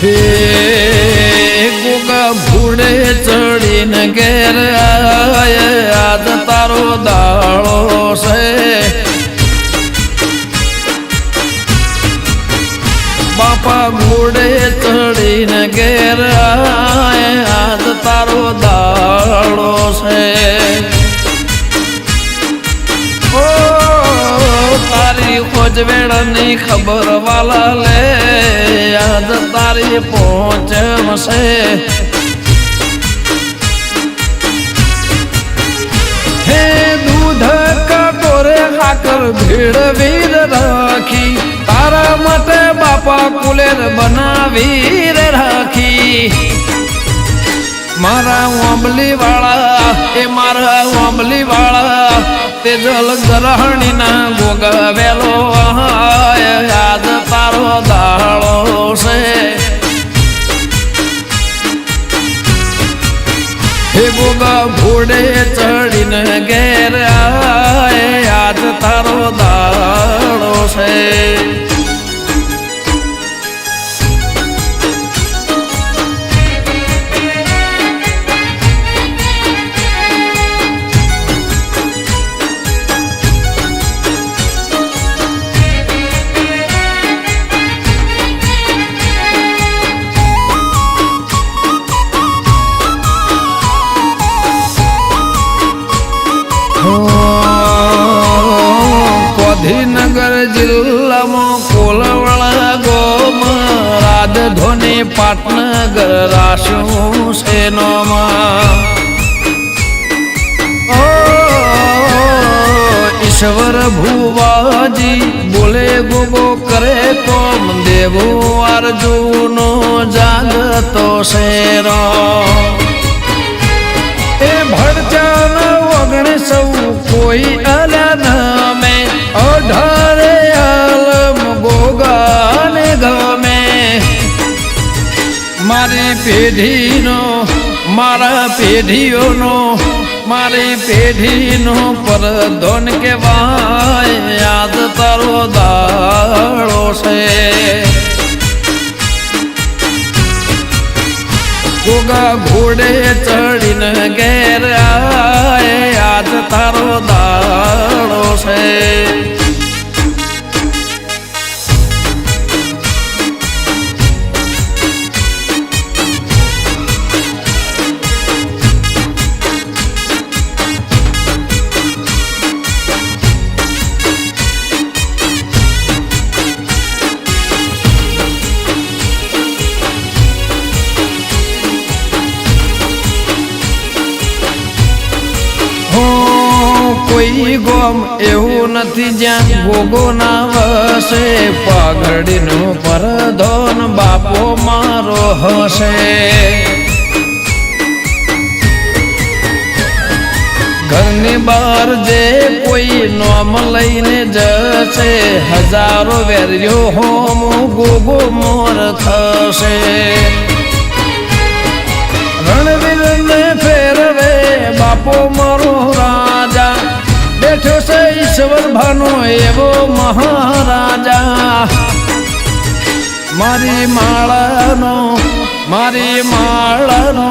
હે ગોગા ભૂડે ચડીને ઘેર આજ તારો દાળો છે બાપા ઘોડે ચડીને ઘેર આજ તારો દાળો છે ઓ તારી ખોજવેળની ખબર વાલા લે આજ તારી પહોંચશે હે દૂધ કટોરે હાકર ભેળવી રાખી તારા માટે બાપા કુલેર બનાવી રાખી મારા ઓંબલી વાળા એ મારા ઓંબલી વાળા તે જલ ગ્રહણી ના ગોગાવેલો યાદ તારો દાળો છે હે ગોગા ઘોડે ચડીને ઘેર યાદ તારો દાળો છે ગાંધીનગર જિલ્લામાં કોલવણા ગોમ રાજધોની પાટનગર રાશું સેનોમાં ઈશ્વર ભુવાજી બોલે ગોગો કરે કોમ દેવો અર્જુનો જાગતો શેરો એ ભડચાન વગણે સૌ કોઈ અલ્યા નમે અઢારે આલમ ગોગાને ગમે મારી પેઢીનો મારા પેઢીઓનો મારી પેઢીનો પરધોન કહેવાય યાદ તારો દાળો છે ગોગા ઘોડે ચડીને ઘેર યાદ તારો દાળો છે કોઈ ગોમ એવું નથી જ્યાં ગોગો ના વસે પાઘડીનો પરધોન બાપો મારો હશે ઘરની બહાર જે કોઈ નોમ લઈને જશે હજારો વેર્યો હોમ ગોગો મોર થશે રણવીરને ફેરવે બાપો મારો રાજા બેઠો છે ઈશ્વર ભાનો એવો મહારાજા મારી માળાનો મારી માળાનો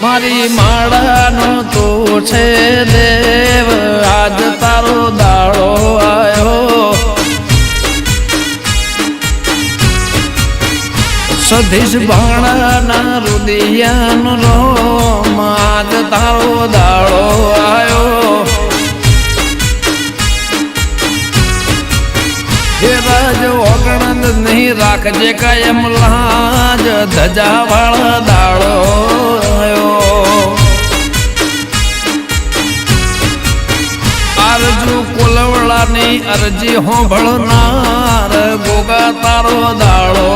મારી માળાનો તો છે દેવ આજ તારો દાળો આવ્યો સધીશ ભાણાના રુદિયાનો રોમ આજ તારો દાળો આવ્યો રાજ ઓગણંદ નહીં રાખજે કાયમ લાજ ધજા વાળા દાળો આરજુ કોલવડાની અરજી હોંભળનાર ગોગા તારો દાળો